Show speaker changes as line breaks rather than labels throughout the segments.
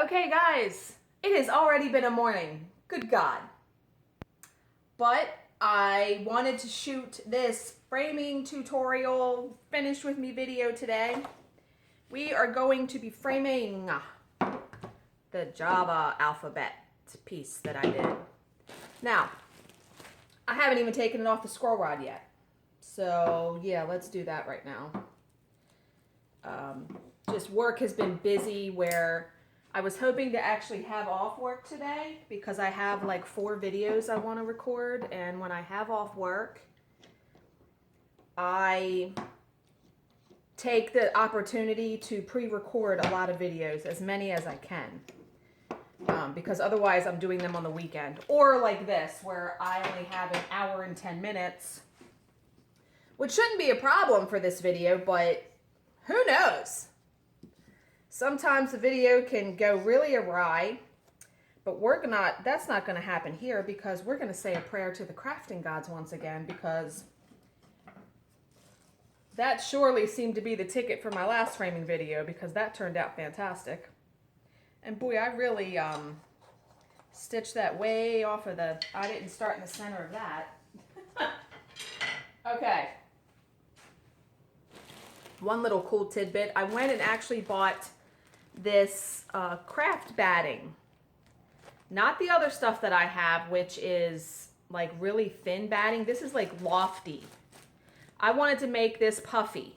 Okay, guys, it has already been a morning. Good God. But I wanted to shoot this framing tutorial finished with me video today. We are going to be framing the Java alphabet piece that I did. Now, I haven't even taken it off the scroll rod yet. So yeah, let's do that right now. Just work has been busy where I was hoping to actually have off work today because I have like 4 videos I want to record, and when I have off work, I take the opportunity to pre-record a lot of videos, as many as I can, because otherwise I'm doing them on the weekend. Or like this, where I only have an hour and 10 minutes, which shouldn't be a problem for this video, but who knows? Sometimes the video can go really awry, but that's not going to happen here because we're going to say a prayer to the crafting gods once again, because that surely seemed to be the ticket for my last framing video, because that turned out fantastic. And boy, I really stitched that way off of I didn't start in the center of that. Okay. One little cool tidbit. I went and actually bought this craft batting. Not the other stuff that I have, which is like really thin batting. This is like lofty. I wanted to make this puffy,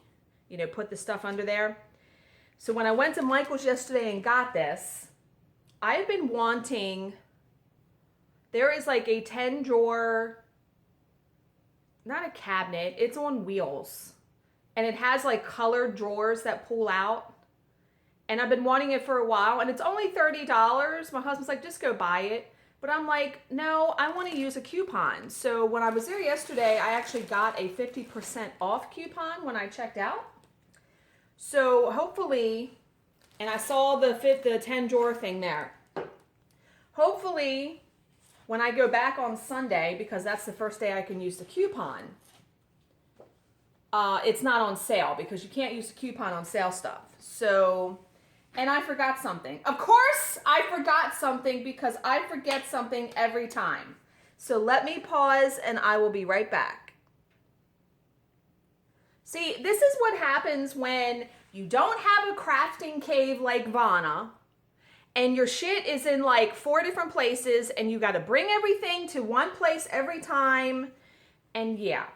put the stuff under there. So when I went to Michael's yesterday and got this, I've been wanting, there is like a 10 drawer, not a cabinet, it's on wheels. And it has like colored drawers that pull out. And I've been wanting it for a while, and it's only $30. My husband's like, just go buy it. But I'm like, no, I want to use a coupon. So when I was there yesterday, I actually got a 50% off coupon when I checked out. So hopefully, and I saw the 10 drawer thing there. Hopefully, when I go back on Sunday, because that's the first day I can use the coupon, it's not on sale, because you can't use the coupon on sale stuff. So, and I forgot something. Of course, I forgot something, because I forget something every time. So let me pause and I will be right back. See, this is what happens when you don't have a crafting cave like Vana, and your shit is in like 4 different places, and you got to bring everything to one place every time. And yeah,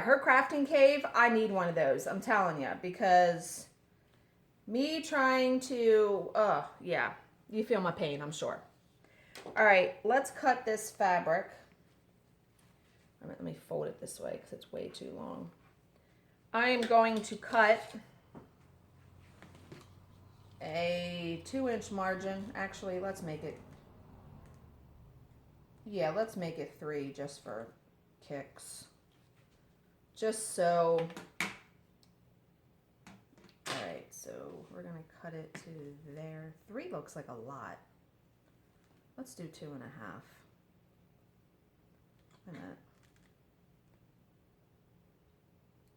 her crafting cave, I need one of those. I'm telling you, because me trying to, yeah, you feel my pain, I'm sure. All right, let's cut this fabric. Let me fold it this way because it's way too long. I am going to cut a 2-inch margin. Actually, let's make it 3 just for kicks. Just so, all right, so we're gonna cut it to there. 3 looks like a lot. Let's do 2.5. Wait a minute.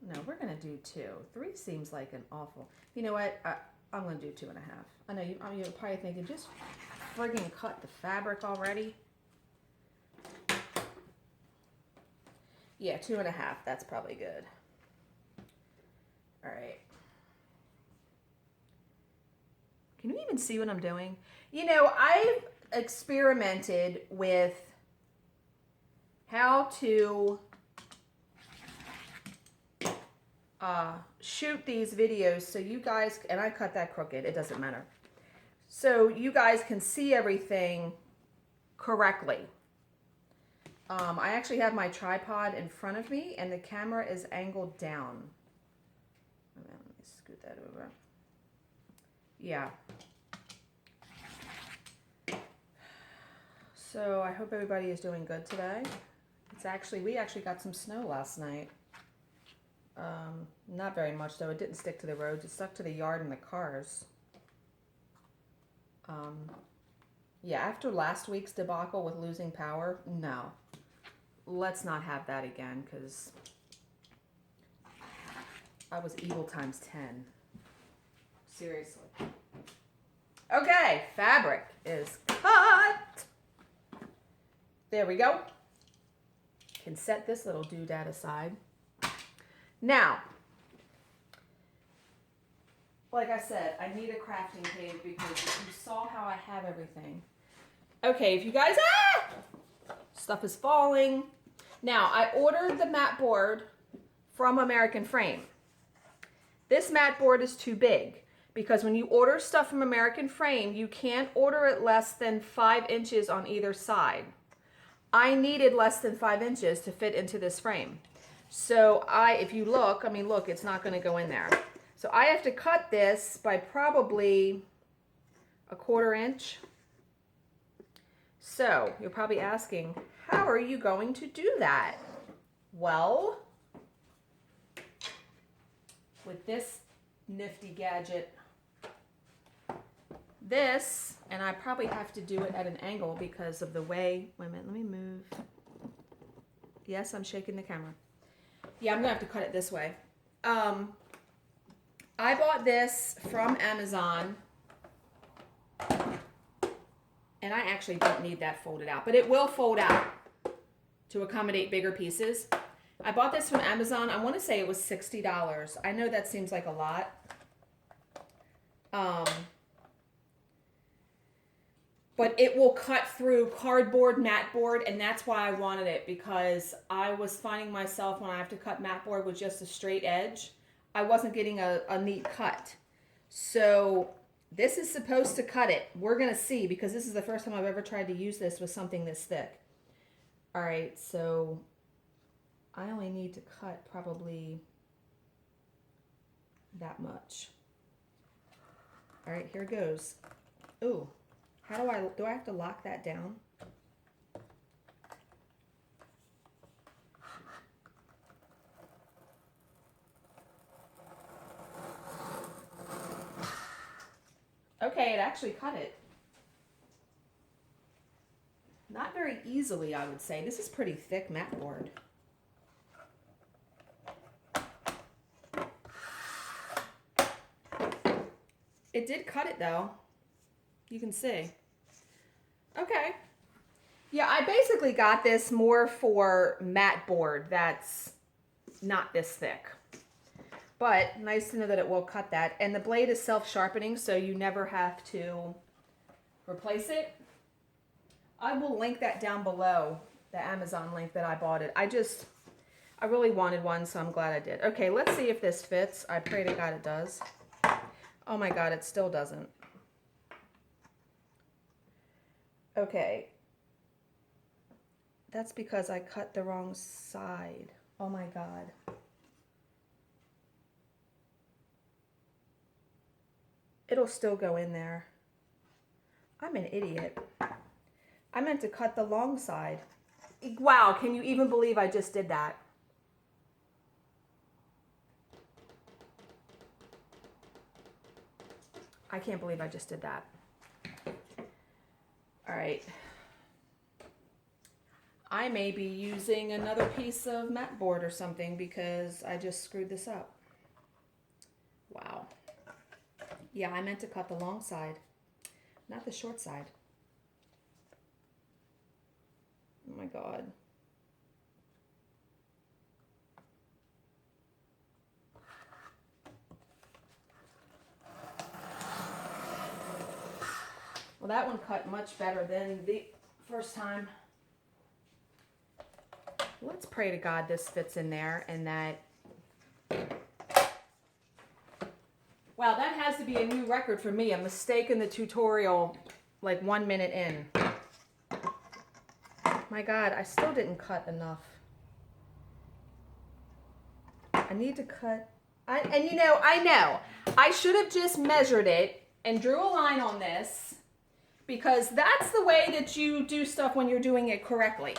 No, we're gonna do 2. 3 seems like an awful, you know what? I'm gonna do 2.5. I know you're probably thinking, just friggin' cut the fabric already. Yeah, 2.5, that's probably good. All right. Can you even see what I'm doing? I've experimented with how to shoot these videos so you guys, and I cut that crooked, it doesn't matter. So you guys can see everything correctly. I actually have my tripod in front of me, and the camera is angled down. Let me scoot that over. Yeah. So I hope everybody is doing good today. We actually got some snow last night. Not very much though. It didn't stick to the roads. It stuck to the yard and the cars. Yeah, after last week's debacle with losing power, no. Let's not have that again, because I was evil times 10. Seriously. Okay, fabric is cut. There we go. Can set this little doodad aside. Now, like I said, I need a crafting page because you saw how I have everything. Okay, if you guys, stuff is falling. Now, I ordered the mat board from American Frame. This mat board is too big because when you order stuff from American Frame, you can't order it less than 5 inches on either side. I needed less than 5 inches to fit into this frame. So if you look, I mean, look, it's not going to go in there. So I have to cut this by probably 1/4 inch. So you're probably asking, how are you going to do that? Well, with this nifty gadget, and I probably have to do it at an angle because of the way, wait a minute, let me move. Yes, I'm shaking the camera. Yeah, I'm gonna have to cut it this way. I bought this from Amazon, and I actually don't need that folded out, but it will fold out to accommodate bigger pieces. I bought this from Amazon. I want to say it was $60. I know that seems like a lot. But it will cut through cardboard, mat board, and that's why I wanted it, because I was finding myself when I have to cut mat board with just a straight edge, I wasn't getting a neat cut. So this is supposed to cut it. We're going to see, because this is the first time I've ever tried to use this with something this thick. All right, so I only need to cut probably that much. All right, here it goes. Ooh, how do I have to lock that down? Okay, it actually cut it. Not very easily, I would say. This is pretty thick mat board. It did cut it though. You can see. Okay. Yeah, I basically got this more for mat board that's not this thick. But nice to know that it will cut that. And the blade is self-sharpening, so you never have to replace it. I will link that down below, the Amazon link that I bought it. I really wanted one, so I'm glad I did. Okay, let's see if this fits. I pray to God it does. Oh my God, it still doesn't. Okay. That's because I cut the wrong side. Oh my God. It'll still go in there. I'm an idiot. I meant to cut the long side. Wow, can you even believe I just did that? I can't believe I just did that. All right. I may be using another piece of mat board or something because I just screwed this up. Wow. Yeah, I meant to cut the long side, not the short side. Oh my God. Well, that one cut much better than the first time. Let's pray to God this fits in there and that... Wow, that has to be a new record for me. A mistake in the tutorial, like 1 minute in. My God, I still didn't cut enough. I need to cut... I know. I should have just measured it and drew a line on this, because that's the way that you do stuff when you're doing it correctly.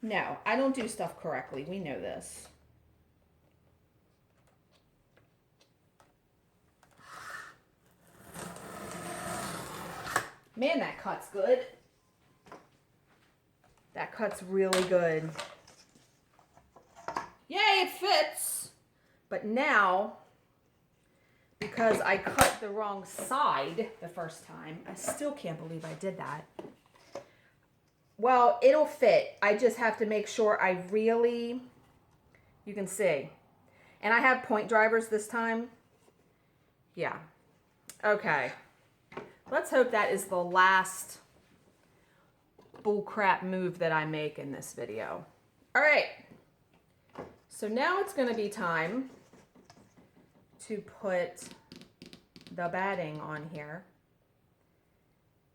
No, I don't do stuff correctly. We know this. Man, that cuts good. That cuts really good. Yay, it fits. But now, because because I cut the wrong side the first time. I still can't believe I did that. Well, it'll fit. I just have to make sure I really, you can see. And I have point drivers this time. Yeah. Okay. Let's hope that is the last bullcrap move that I make in this video. All right. So now it's going to be time to put the batting on here.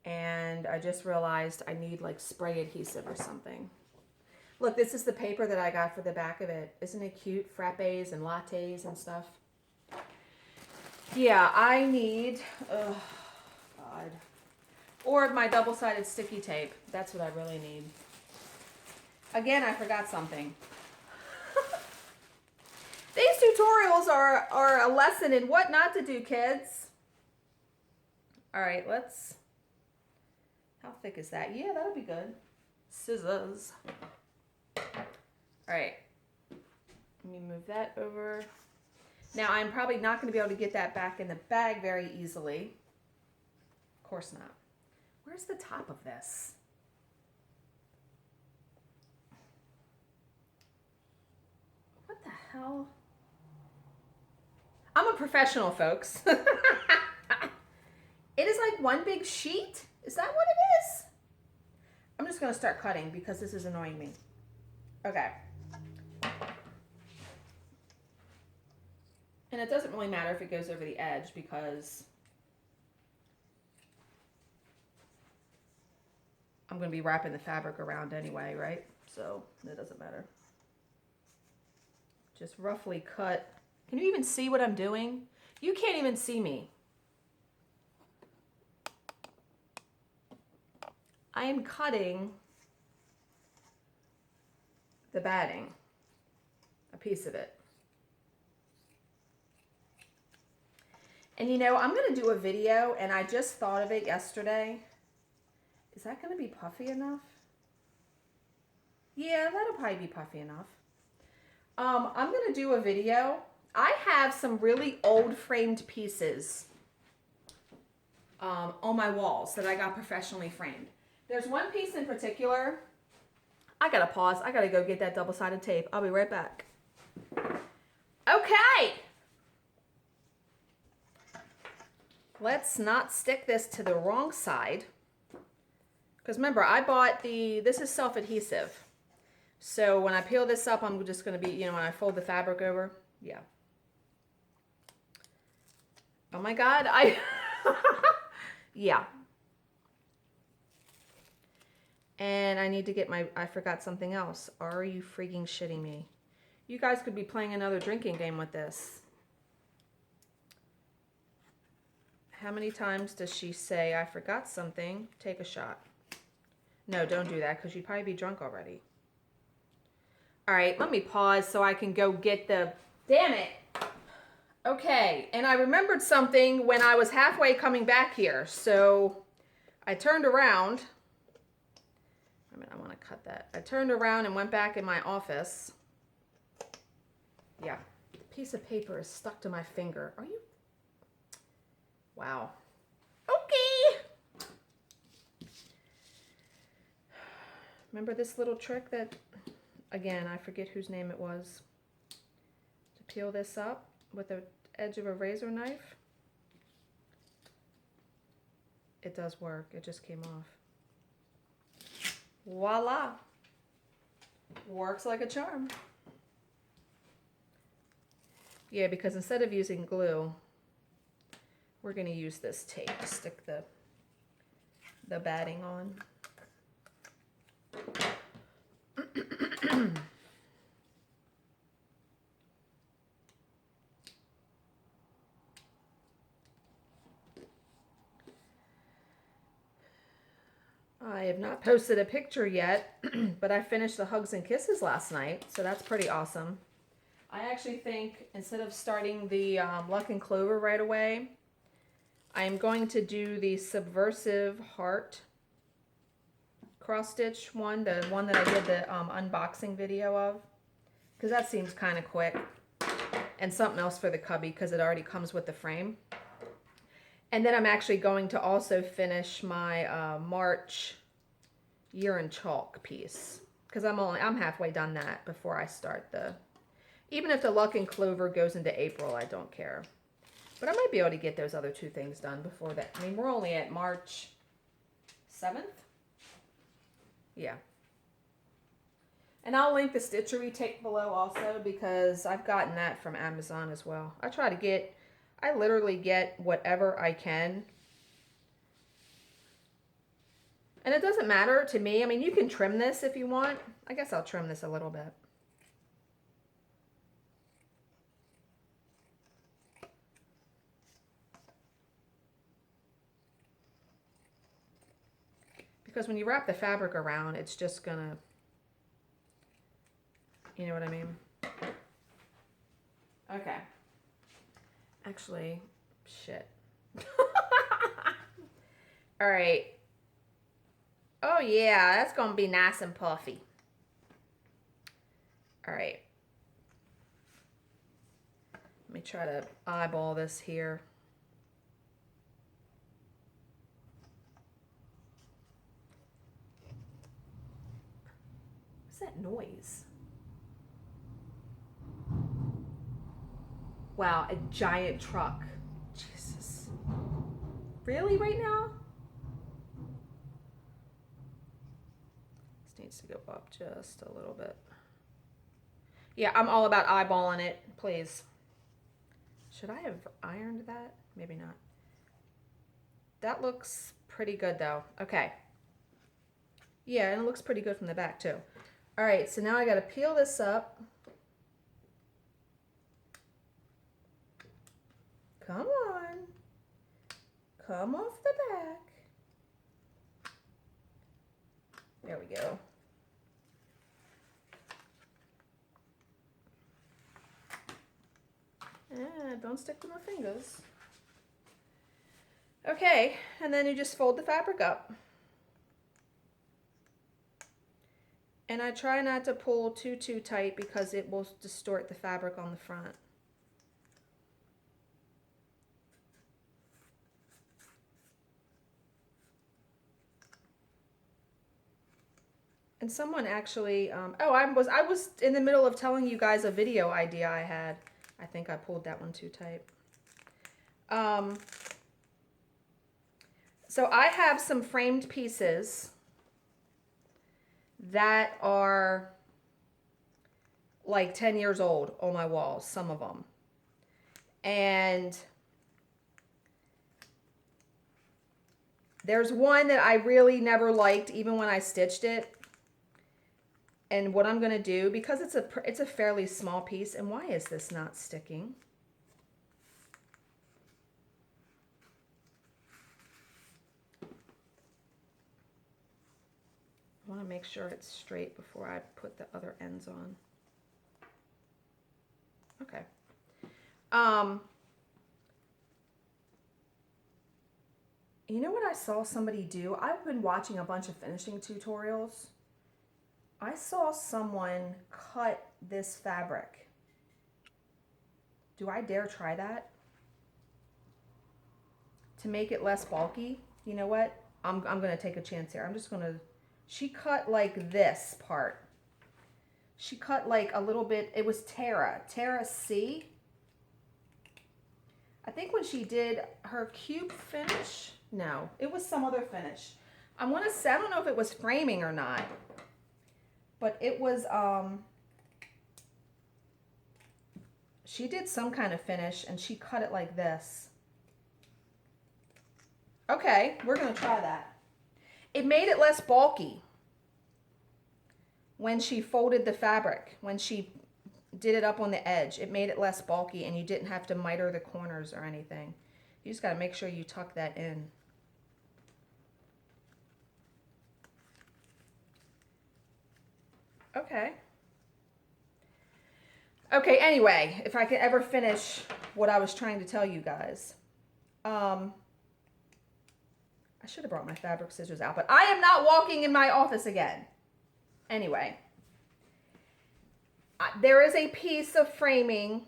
And I just realized I need like spray adhesive or something. Look, this is the paper that I got for the back of it. Isn't it cute? Frappes and lattes and stuff. Yeah, I need, oh God. Or my double-sided sticky tape. That's what I really need. Again, I forgot something. These tutorials are a lesson in what not to do, kids. All right, let's, how thick is that? Yeah, that'll be good. Scissors. All right, let me move that over. Now, I'm probably not going to be able to get that back in the bag very easily. Of course not. Where's the top of this? What the hell? I'm a professional, folks. It is like one big sheet. Is that what it is? I'm just going to start cutting because this is annoying me. Okay. And it doesn't really matter if it goes over the edge because I'm going to be wrapping the fabric around anyway, right? So it doesn't matter. Just roughly cut. Can you even see what I'm doing? You can't even see me. I am cutting the batting, a piece of it. And you know, I'm going to do a video, and I just thought of it yesterday. Is that going to be puffy enough? Yeah, that'll probably be puffy enough. I'm going to do a video. I have some really old framed pieces on my walls that I got professionally framed. There's one piece in particular. I got to pause. I got to go get that double-sided tape. I'll be right back. Okay. Let's not stick this to the wrong side. Because remember, I bought this is self-adhesive. So when I peel this up, I'm just going to be, you know, when I fold the fabric over. Yeah. Oh my God. Yeah. And I need to get I forgot something else. Are you freaking shitting me? You guys could be playing another drinking game with this. How many times does she say, I forgot something? Take a shot. No, don't do that because you'd probably be drunk already. All right, let me pause so I can go get the, damn it. Okay, and I remembered something when I was halfway coming back here. So I turned around. I want to cut that. I turned around and went back in my office. Yeah, the piece of paper is stuck to my finger. Are you? Wow. Okay. Remember this little trick that, again, I forget whose name it was. To peel this up with the edge of a razor knife. It does work. It just came off. Voila. Works like a charm. Yeah, because instead of using glue, we're going to use this tape to stick the batting on. I have not posted a picture yet, but I finished the Hugs and Kisses last night, so that's pretty awesome. I actually think instead of starting the Luck and Clover right away, I am going to do the Subversive Heart cross stitch one, the one that I did the unboxing video of, because that seems kind of quick. and something else for the cubby because it already comes with the frame. And then I'm actually going to also finish my March year in chalk piece because I'm halfway done that before I start the, even if the Luck and Clover goes into April, I don't care. But I might be able to get those other two things done before that. I mean, we're only at March 7th. Yeah. And I'll link the stitchery tape below also because I've gotten that from Amazon as well. I literally get whatever I can. And it doesn't matter to me. I mean, you can trim this if you want. I guess I'll trim this a little bit. Because when you wrap the fabric around, it's just gonna, you know what I mean? Okay. Actually, shit. All right. Oh yeah, that's gonna be nice and puffy. All right. Let me try to eyeball this here. What's that noise? Wow, a giant truck. Jesus. Really right now? This needs to go up just a little bit. Yeah, I'm all about eyeballing it, please. Should I have ironed that? Maybe not. That looks pretty good though. Okay. Yeah, and it looks pretty good from the back too. All right, so now I got to peel this up. Come on. Come off the back. There we go. Don't stick with my fingers. Okay, and then you just fold the fabric up. And I try not to pull too tight because it will distort the fabric on the front. And someone actually, I was in the middle of telling you guys a video idea I had. I think I pulled that one too tight. So I have some framed pieces that are like 10 years old on my walls, some of them. And there's one that I really never liked even when I stitched it. And what I'm going to do, because it's a fairly small piece, and why is this not sticking? I want to make sure it's straight before I put the other ends on. Okay. You know what I saw somebody do? I've been watching a bunch of finishing tutorials. I saw someone cut this fabric. Do I dare try that? To make it less bulky? You know what? I'm going to take a chance here. I'm just going to... She cut like this part. She cut like a little bit. It was Tara C. I think when she did her cube finish. No, it was some other finish. I want to say, I don't know if it was framing or not. But it was, she did some kind of finish and she cut it like this. Okay, we're going to try that. It made it less bulky when she folded the fabric, when she did it up on the edge. It made it less bulky and you didn't have to miter the corners or anything. You just got to make sure you tuck that in. Okay. Okay, anyway, if I could ever finish what I was trying to tell you guys. I should have brought my fabric scissors out, but I am not walking in my office again. Anyway, there is a piece of framing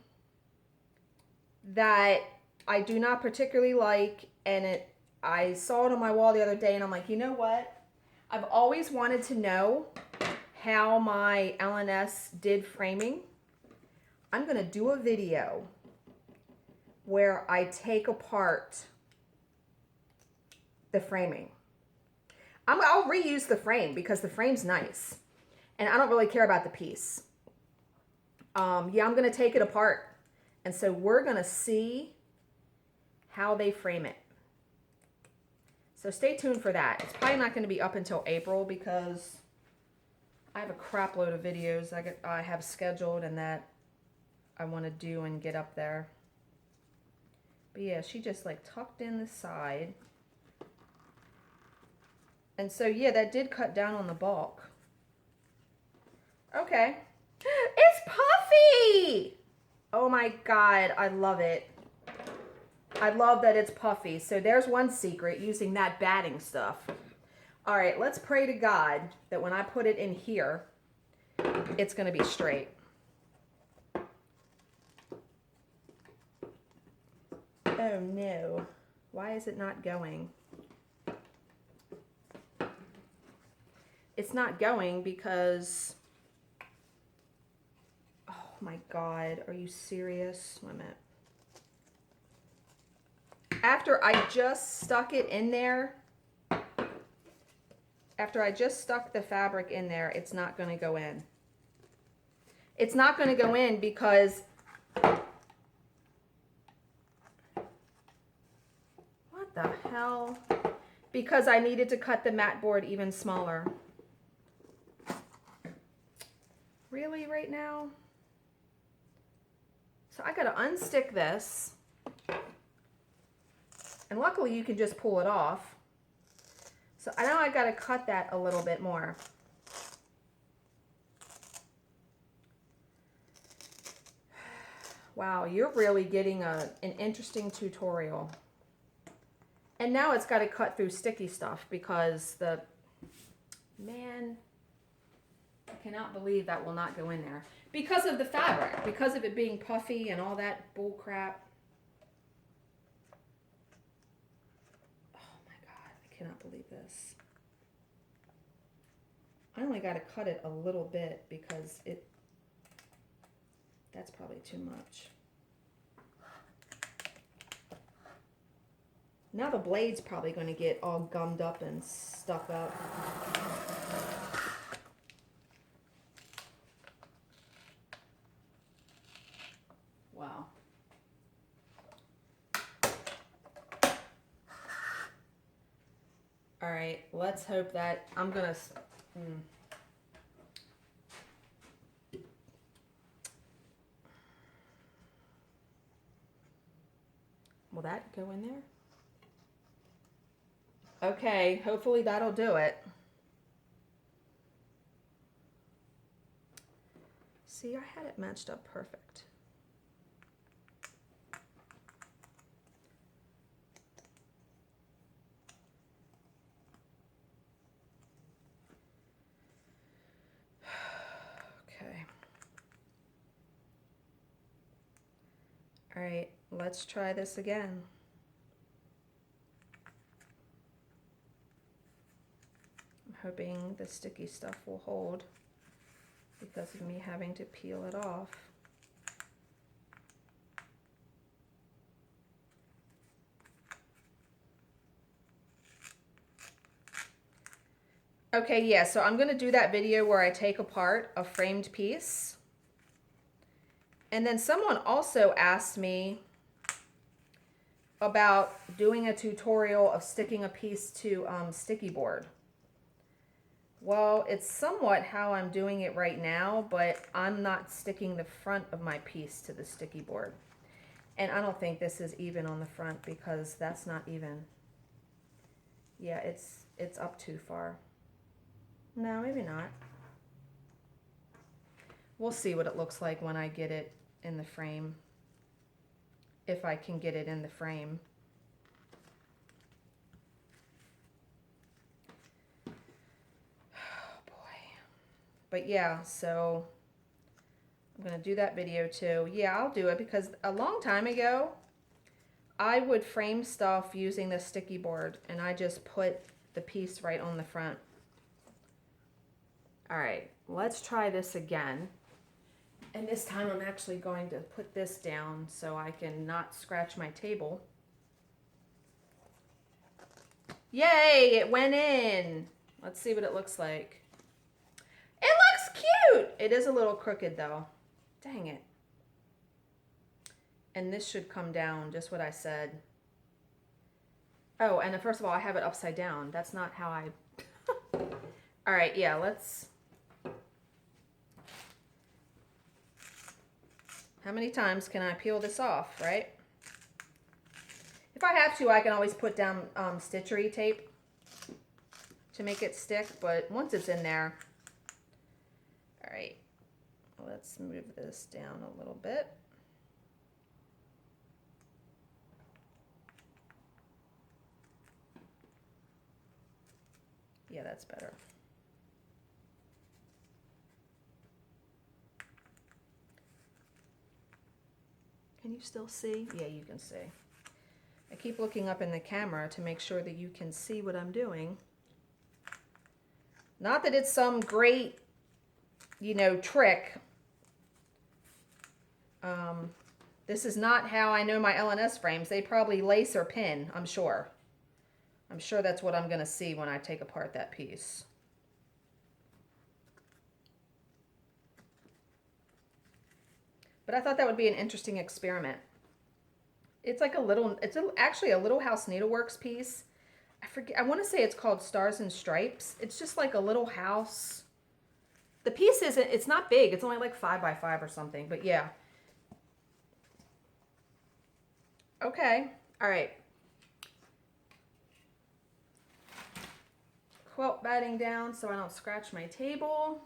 that I do not particularly like, and I saw it on my wall the other day, and I'm like, you know what? I've always wanted to know how my LNS did framing. I'm gonna do a video where I take apart the framing. I'll reuse the frame because the frame's nice, and I don't really care about the piece. Yeah, I'm gonna take it apart, and so we're gonna see how they frame it. So stay tuned for that. It's probably not gonna be up until April because I have a crap load of videos I have scheduled and that I want to do and get up there. But yeah, she just like tucked in the side. And so yeah, that did cut down on the bulk. Okay. It's puffy! Oh my God, I love it. I love that it's puffy. So there's one secret, using that batting stuff. All right, let's pray to God that when I put it in here, it's gonna be straight. Oh no, why is it not going? It's not going because, oh my God, are you serious? Wait a minute. After I just stuck it in there, after I just stuck the fabric in there, it's not gonna go in. It's not gonna go in because what the hell? Because I needed to cut the mat board even smaller. Really, right now? So I gotta unstick this. And luckily you can just pull it off. So I know I gotta cut that a little bit more. Wow, you're really getting an interesting tutorial. And now it's got to cut through sticky stuff because man, I cannot believe that will not go in there. Because of the fabric, because of it being puffy and all that bull crap. Oh my God, I cannot believe this. I only got to cut it a little bit because that's probably too much. Now the blade's probably going to get all gummed up and stuck up. Wow. All right, let's hope that I'm going to... Will that go in there? Okay, hopefully that'll do it. See, I had it matched up perfect. Okay. All right, let's try this again. Hoping the sticky stuff will hold because of me having to peel it off. Okay, yeah, so I'm going to do that video where I take apart a framed piece. And then someone also asked me about doing a tutorial of sticking a piece to sticky board. Well, it's somewhat how I'm doing it right now, but I'm not sticking the front of my piece to the sticky board. And I don't think this is even on the front because that's not even. Yeah, it's up too far. No, maybe not. We'll see what it looks like when I get it in the frame. If I can get it in the frame. But yeah, so I'm going to do that video too. Yeah, I'll do it because a long time ago, I would frame stuff using the sticky board and I just put the piece right on the front. All right, let's try this again. And this time I'm actually going to put this down so I can not scratch my table. Yay, it went in. Let's see what it looks like. It looks cute. It is a little crooked though. Dang it. And this should come down, just what I said. Oh, and first of all, I have it upside down. That's not how I... All right, yeah, let's... How many times can I peel this off, right? If I have to, I can always put down stitchery tape to make it stick, but once it's in there... All right, let's move this down a little bit. Yeah, that's better. Can you still see? Yeah, you can see. I keep looking up in the camera to make sure that you can see what I'm doing. Not that it's some great, you know, trick. This is not how I know my LNS frames. They probably lace or pin, I'm sure. I'm sure that's what I'm going to see when I take apart that piece. But I thought that would be an interesting experiment. It's like a little, actually a Little House Needleworks piece. I forget, I want to say it's called Stars and Stripes. It's just like a little house. The piece isn't, it's not big. It's only like 5 by 5 or something, but yeah. Okay, all right. Quilt batting down so I don't scratch my table.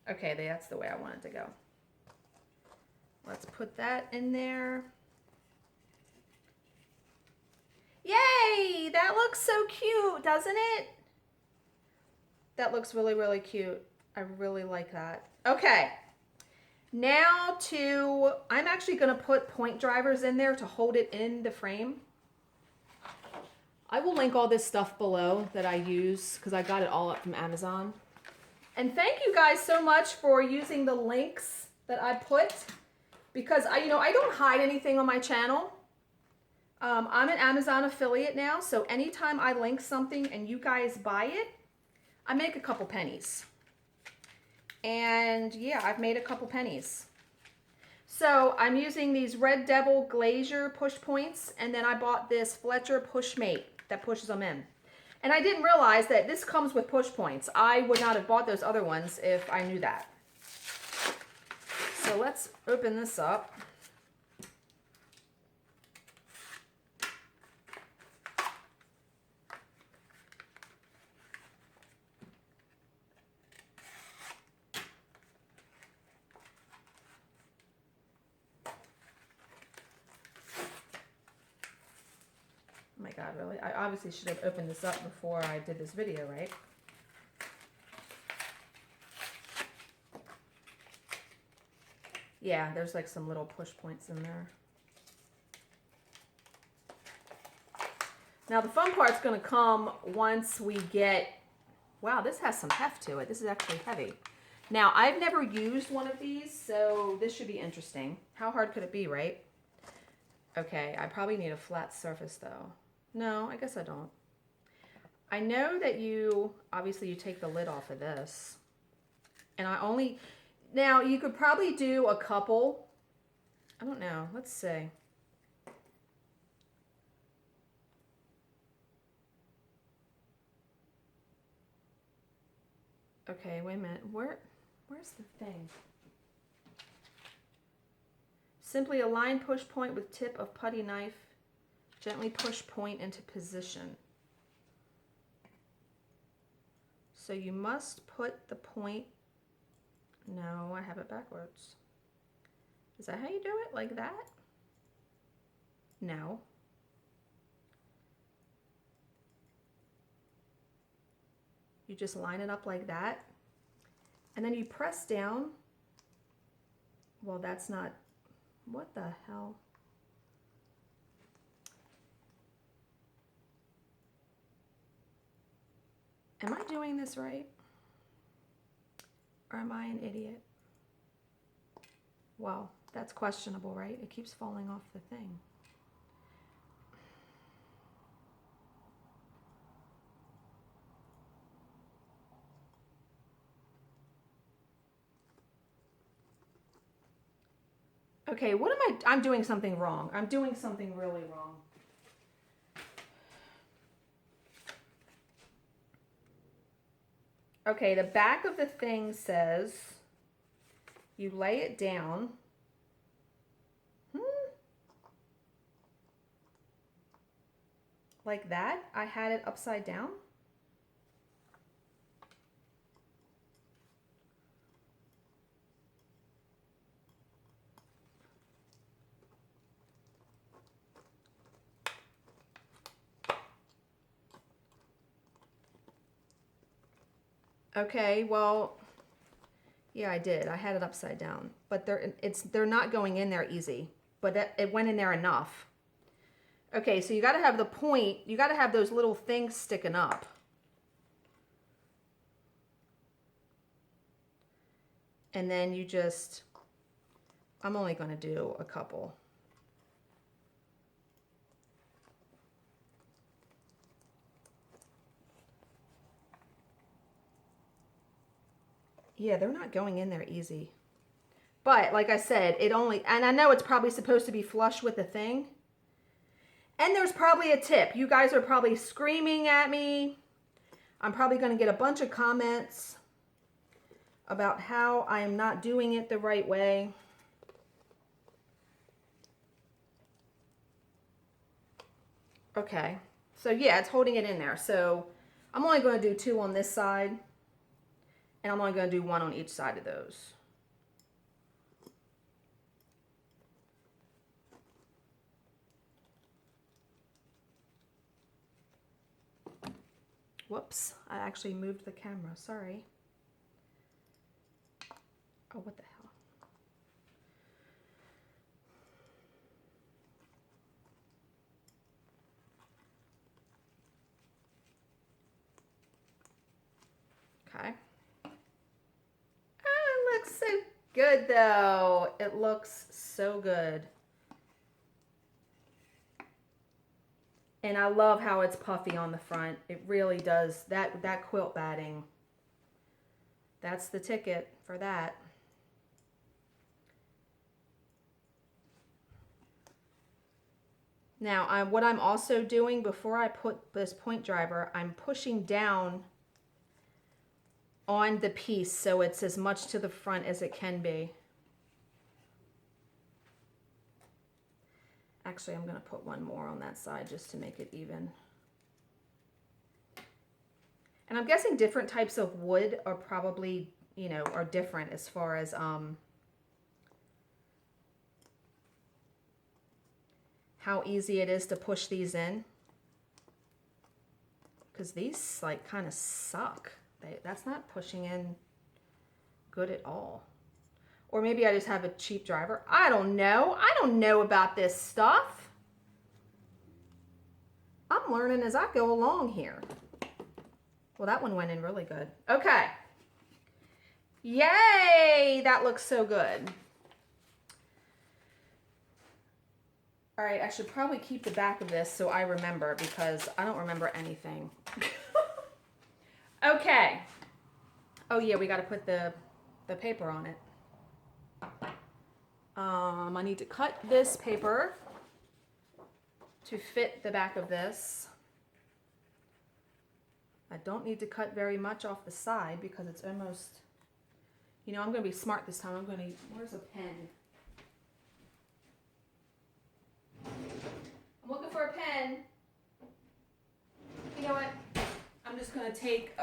Okay, that's the way I want it to go. Let's put that in there. Yay! That looks so cute, doesn't it? That looks really, really cute. I really like that. Okay, now I'm actually gonna put point drivers in there to hold it in the frame. I will link all this stuff below that I use because I got it all up from Amazon. And thank you guys so much for using the links that I put because I don't hide anything on my channel. I'm an Amazon affiliate now, so anytime I link something and you guys buy it, I make a couple pennies. And yeah, I've made a couple pennies. So I'm using these Red Devil Glazier push points, and then I bought this Fletcher Pushmate that pushes them in. And I didn't realize that this comes with push points. I would not have bought those other ones if I knew that. So let's open this up. Oh my God, really? I obviously should have opened this up before I did this video, right? Yeah, there's like some little push points in there. Now the fun part's gonna come once we get, wow, this has some heft to it. This is actually heavy. Now, I've never used one of these, so this should be interesting. How hard could it be, right? Okay, I probably need a flat surface though. No, I guess I don't. I know that obviously you take the lid off of this. And now you could probably do a couple. I don't know, let's see. Okay, wait a minute, where's the thing? Simply align push point with tip of putty knife. Gently push point into position. So you must put the point, no, I have it backwards. Is that how you do it? Like that? No. You just line it up like that. And then you press down well, that's not, what the hell? Am I doing this right? Or am I an idiot? Well, that's questionable, right? It keeps falling off the thing. Okay, what am I'm doing something wrong. I'm doing something really wrong. Okay, the back of the thing says you lay it down. Like that? I had it upside down? Okay, well, yeah, I did. I had it upside down, but they're not going in there easy, but it went in there enough. Okay, so you got to have the point, you got to have those little things sticking up. And then you just, I'm only going to do a couple. Yeah, they're not going in there easy. But like I said, it only, and I know it's probably supposed to be flush with the thing. And there's probably a tip. You guys are probably screaming at me. I'm probably going to get a bunch of comments about how I am not doing it the right way. Okay, so yeah, it's holding it in there. So I'm only going to do 2 on this side, and I'm only going to do 1 on each side of those. Whoops, I actually moved the camera, sorry. Oh, what the hell? Okay. Oh, it looks so good though. It looks so good. And I love how it's puffy on the front. It really does. That quilt batting, that's the ticket for that. Now, what I'm also doing before I put this point driver, I'm pushing down on the piece so it's as much to the front as it can be. Actually, I'm going to put 1 more on that side just to make it even. And I'm guessing different types of wood are probably, you know, are different as far as how easy it is to push these in. Because these like kind of suck. That's not pushing in good at all. Or maybe I just have a cheap driver. I don't know. I don't know about this stuff. I'm learning as I go along here. Well, that one went in really good. Okay. Yay! That looks so good. All right, I should probably keep the back of this so I remember, because I don't remember anything. Okay. Oh yeah, we got to put the paper on it. I need to cut this paper to fit the back of this. I don't need to cut very much off the side because it's almost, you know, I'm going to be smart this time. I'm going to, where's a pen? I'm looking for a pen. You know what? I'm just going to take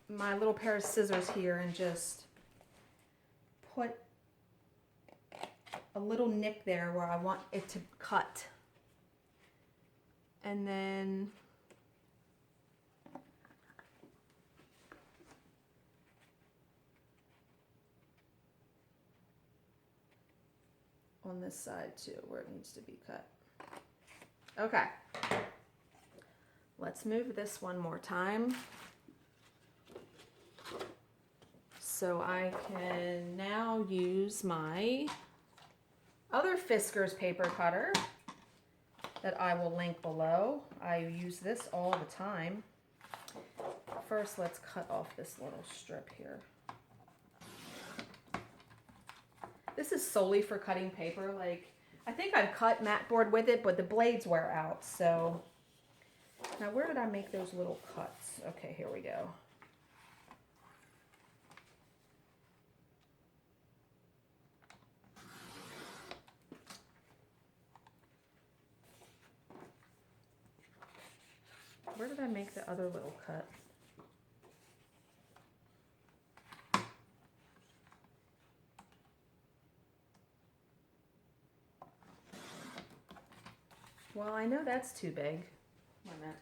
my little pair of scissors here and just put a little nick there where I want it to cut. And then on this side too, where it needs to be cut. Okay. Let's move this one more time. So I can now use my other Fiskars paper cutter that I will link below. I use this all the time. First, let's cut off this little strip here. This is solely for cutting paper. Like, I think I've cut mat board with it, but the blades wear out. So now where did I make those little cuts? Okay, here we go. Where did I make the other little cut? Well, I know that's too big. Wait a minute.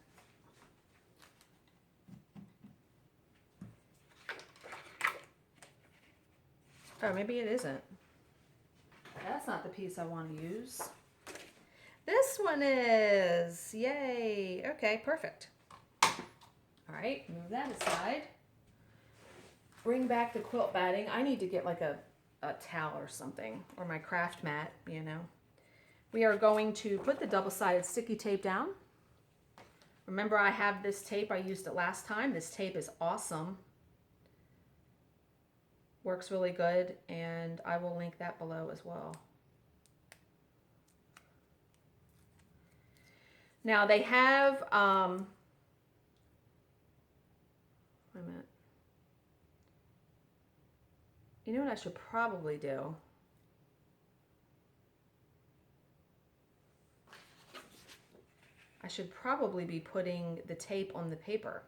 Oh, maybe it isn't. That's not the piece I want to use. This one is. Yay. Okay, perfect. All right, move that aside. Bring back the quilt batting. I need to get like a towel or something, or my craft mat, you know. We are going to put the double-sided sticky tape down. Remember, I have this tape. I used it last time. This tape is awesome. Works really good, and I will link that below as well. Now they have, wait a minute. You know what I should probably do? I should probably be putting the tape on the paper.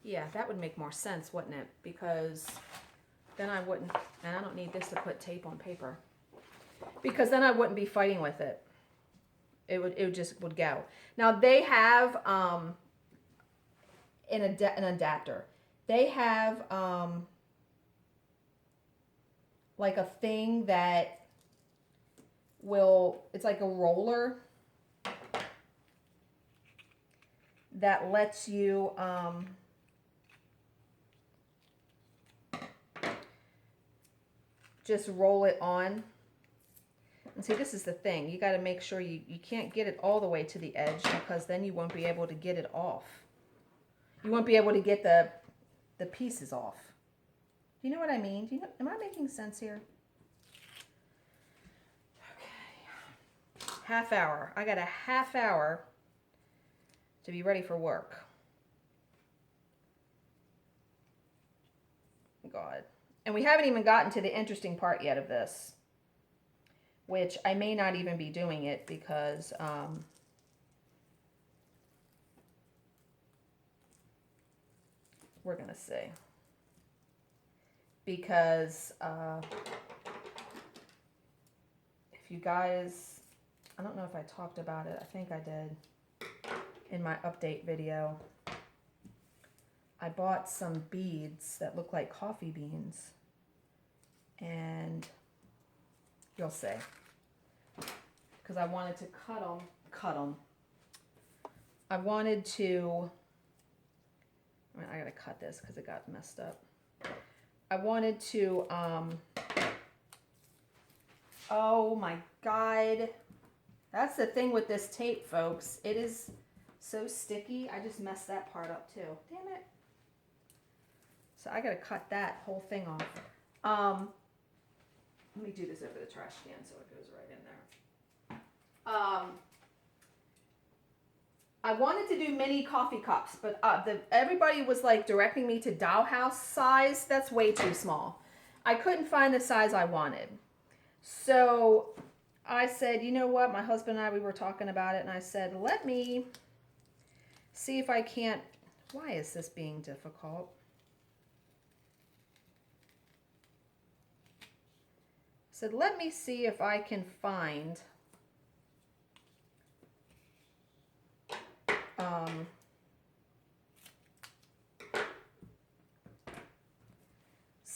Yeah, that would make more sense, wouldn't it? Because then I wouldn't, and I don't need this to put tape on paper. Because then I wouldn't be fighting with it. It just would go. Now they have an adapter. They have like a thing that will, it's like a roller that lets you just roll it on. And see, this is the thing. You got to make sure you can't get it all the way to the edge, because then you won't be able to get it off. You won't be able to get the pieces off. Do you know what I mean? Do you know, am I making sense here? Okay. Half hour. I got a half hour to be ready for work. God. And we haven't even gotten to the interesting part yet of this, which I may not even be doing it because we're going to see. Because if you guys, I don't know if I talked about it. I think I did in my update video. I bought some beads that look like coffee beans. And you'll see. Because I wanted to cut them. I wanted to, I gotta cut this because it got messed up. I wanted to, oh my God. That's the thing with this tape, folks. It is so sticky. I just messed that part up too. Damn it. So I gotta cut that whole thing off. Let me do this over the trash can so it goes right in there. I wanted to do mini coffee cups, but everybody was like directing me to dollhouse size. That's way too small. I couldn't find the size I wanted. So I said, you know what? My husband and I, we were talking about it, and I said, let me see if I can't. Why is this being difficult? Said, let me see if I can find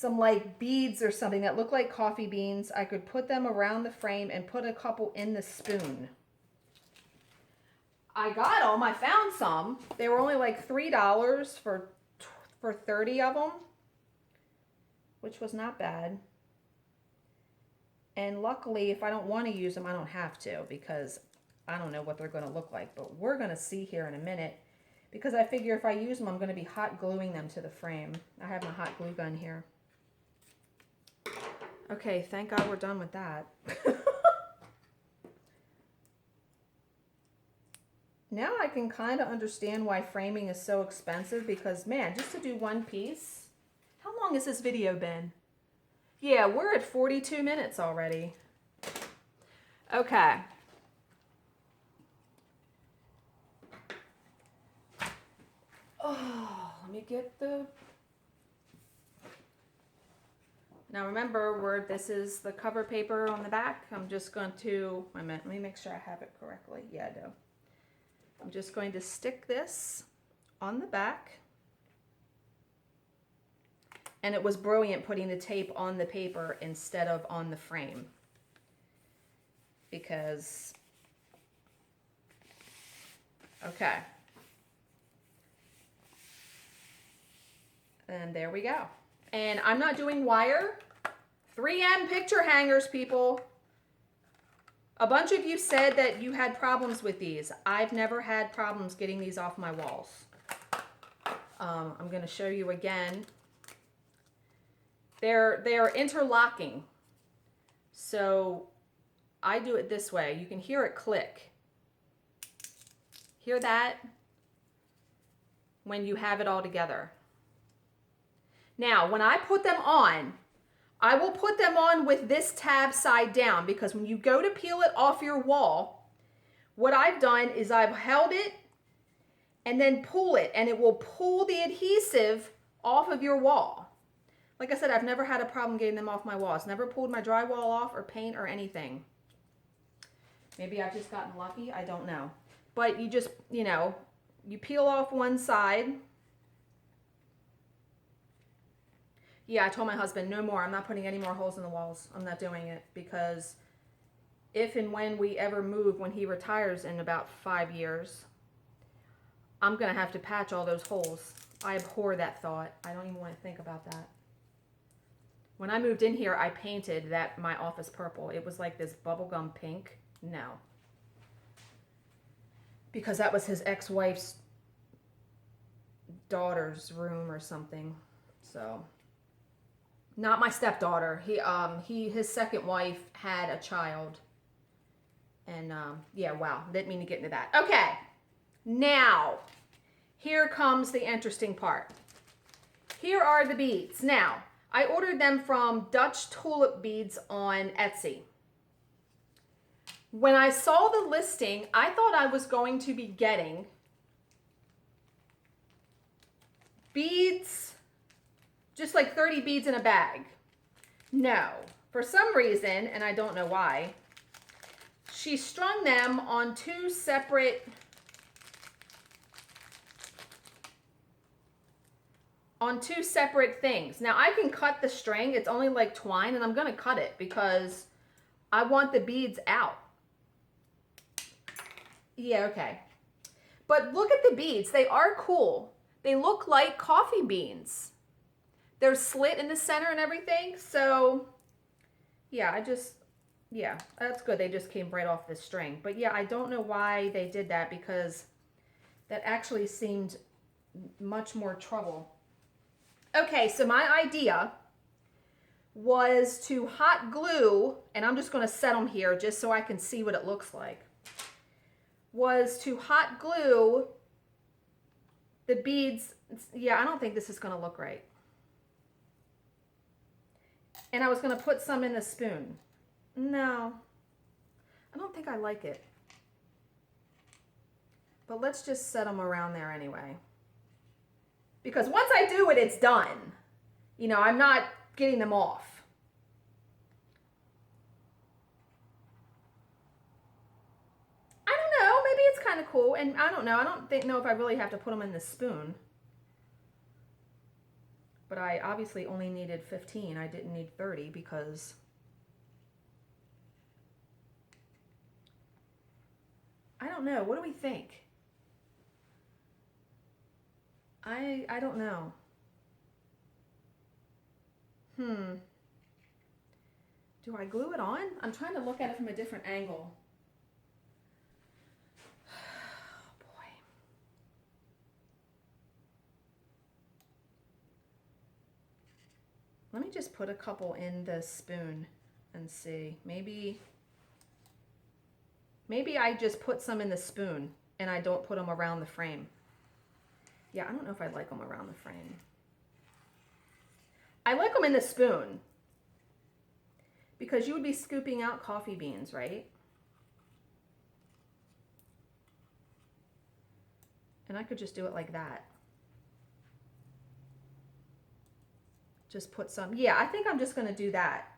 some like beads or something that look like coffee beans. I could put them around the frame and put a couple in the spoon. I got them. I found some. They were only like $3 for 30 of them, which was not bad. And luckily, if I don't want to use them, I don't have to, because I don't know what they're going to look like. But we're going to see here in a minute, because I figure if I use them, I'm going to be hot gluing them to the frame. I have my hot glue gun here. Okay, thank God we're done with that. Now I can kind of understand why framing is so expensive, because man, just to do one piece. How long has this video been? Yeah, we're at 42 minutes already. Okay. Oh, let me get the... Now remember, this is the cover paper on the back. I'm just going to, wait a minute, let me make sure I have it correctly. Yeah, I do. I'm just going to stick this on the back. And it was brilliant putting the tape on the paper instead of on the frame, because, okay. And there we go. And I'm not doing wire. 3M picture hangers, people. A bunch of you said that you had problems with these. I've never had problems getting these off my walls. I'm going to show you again. They are interlocking. So I do it this way. You can hear it click. Hear that? When you have it all together. Now, when I put them on, I will put them on with this tab side down, because when you go to peel it off your wall, what I've done is I've held it and then pull it, and it will pull the adhesive off of your wall. Like I said, I've never had a problem getting them off my walls. Never pulled my drywall off or paint or anything. Maybe I've just gotten lucky. I don't know. But you just, you know, you peel off one side. Yeah, I told my husband, no more. I'm not putting any more holes in the walls. I'm not doing it, because if and when we ever move, when he retires in about 5 years, I'm going to have to patch all those holes. I abhor that thought. I don't even want to think about that. When I moved in here, I painted my office purple. It was like this bubblegum pink. No. Because that was his ex-wife's daughter's room or something. So... Not my stepdaughter. His second wife had a child. And, yeah, wow. Didn't mean to get into that. Okay. Now, here comes the interesting part. Here are the beads. Now, I ordered them from Dutch Tulip Beads on Etsy. When I saw the listing, I thought I was going to be getting beads, just like 30 beads in a bag. No, for some reason, and I don't know why, she strung them on two separate things. Now I can cut the string. It's only like twine, and I'm going to cut it because I want the beads out. Yeah, okay. But look at the beads. They are cool. They look like coffee beans. They're slit in the center and everything. So, yeah, yeah, that's good. They just came right off the string. But yeah, I don't know why they did that, because that actually seemed much more trouble. Okay, so my idea was to hot glue, and I'm just going to set them here just so I can see what it looks like, was to hot glue the beads. Yeah, I don't think this is going to look right. And I was going to put some in the spoon. No, I don't think I like it. But let's just set them around there anyway. Because once I do it, it's done. You know, I'm not getting them off. I don't know, maybe it's kind of cool. And I don't know, I don't know if I really have to put them in the spoon. But I obviously only needed 15. I didn't need 30 because I don't know. What do we think? I don't know. Do I glue it on? I'm trying to look at it from a different angle. Oh boy. Let me just put a couple in the spoon and see. Maybe I just put some in the spoon and I don't put them around the frame. Yeah, I don't know if I like them around the frame. I like them in the spoon because you would be scooping out coffee beans, right? And I could just do it like that. Just put some, yeah, I think I'm just gonna do that.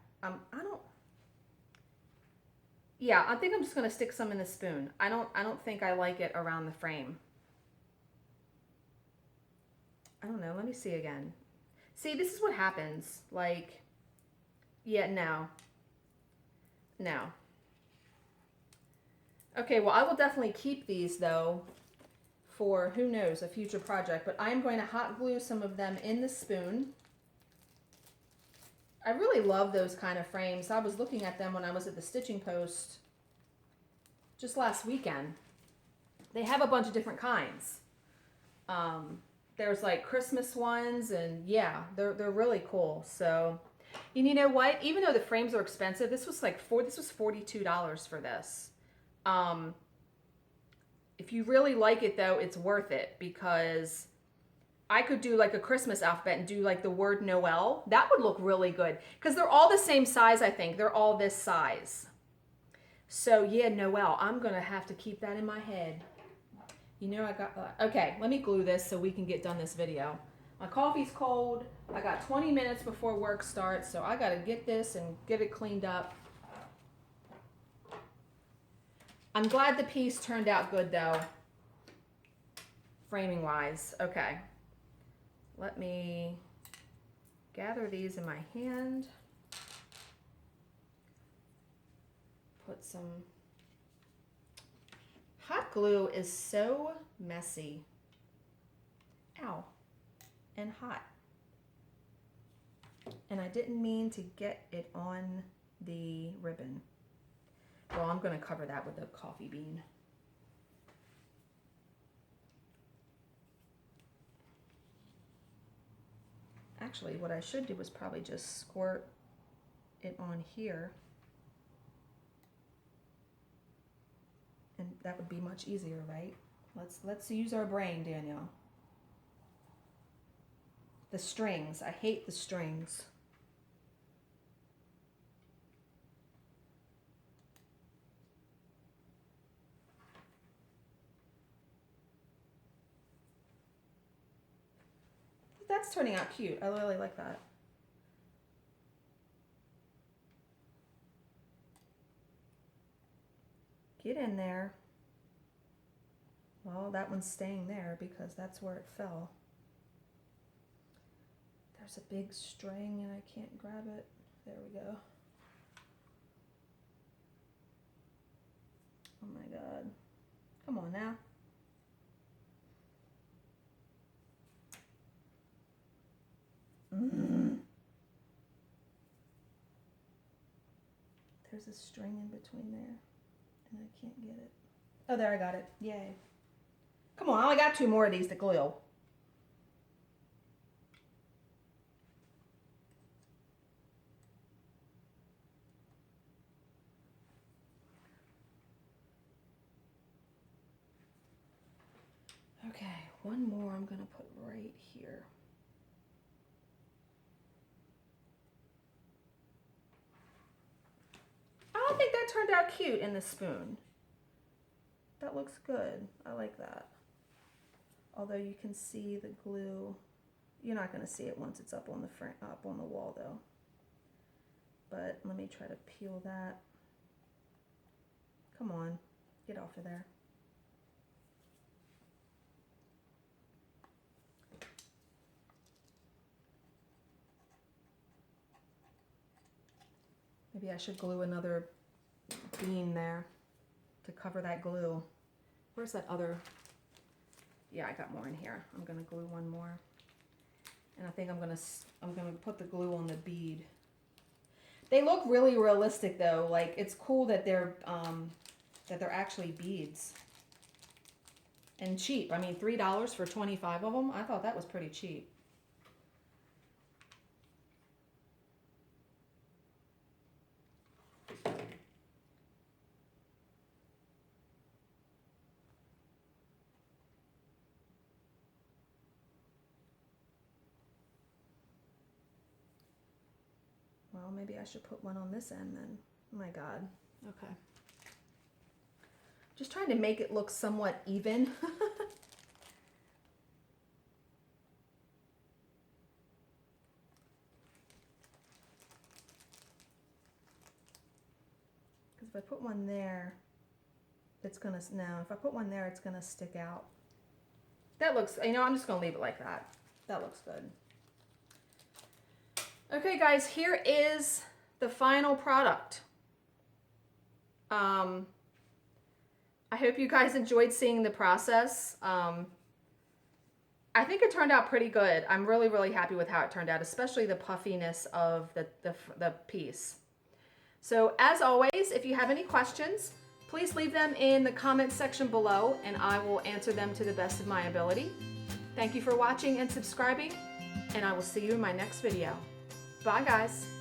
Yeah, I think I'm just gonna stick some in the spoon. I don't think I like it around the frame. I don't know, let me see again. See, this is what happens. Like, yeah, no. Okay, well, I will definitely keep these though for, who knows, a future project, but I'm going to hot glue some of them in the spoon. I really love those kind of frames. I was looking at them when I was at the Stitching Post just last weekend. They have a bunch of different kinds. There's like Christmas ones, and yeah, they're really cool. So, and you know what? Even though the frames are expensive, this was $42 for this. If you really like it though, it's worth it because I could do like a Christmas alphabet and do like the word Noel. That would look really good because they're all the same size, I think. They're all this size. So yeah, Noel, I'm going to have to keep that in my head. You know, I got, okay, let me glue this so we can get done this video. My coffee's cold. I got 20 minutes before work starts, so I got to get this and get it cleaned up. I'm glad the piece turned out good though, framing wise. Okay. Let me gather these in my hand. Put some, hot glue is so messy. Ow, and hot. And I didn't mean to get it on the ribbon. Well, I'm gonna cover that with a coffee bean. Actually, what I should do is probably just squirt it on here. And that would be much easier, right? Let's use our brain, Danielle. The strings, I hate the strings. That's turning out cute. I really like that. Get in there. Well, that one's staying there because that's where it fell. There's a big string and I can't grab it. There we go. Oh my God. Come on now. There's a string in between there and I can't get it. Oh, there, I got it. Yay. Come on, I only got 2 more of these to glue. Okay, one more I'm gonna put right here. I think that turned out cute in the spoon. That looks good. I like that. Although you can see the glue. You're not going to see it once it's up on the front, up on the wall though. But let me try to peel that. Come on, get off of there. Maybe I should glue another bean there to cover that glue. Where's that other? Yeah, I got more in here. I'm gonna glue one more. And I think I'm gonna put the glue on the bead. They look really realistic though. Like, it's cool that they're actually beads. And cheap. I mean, $3 for 25 of them. I thought that was pretty cheap. Well, maybe I should put one on this end then. Oh my God. Okay. Just trying to make it look somewhat even. Because if I put one there, it's gonna, no, if I put one there, it's gonna stick out. That looks, you know, I'm just gonna leave it like that. That looks good. Okay guys, here is the final product. I hope you guys enjoyed seeing the process. I think it turned out pretty good. I'm really, really happy with how it turned out, especially the puffiness of the piece. So as always, if you have any questions, please leave them in the comments section below and I will answer them to the best of my ability. Thank you for watching and subscribing, and I will see you in my next video. Bye guys.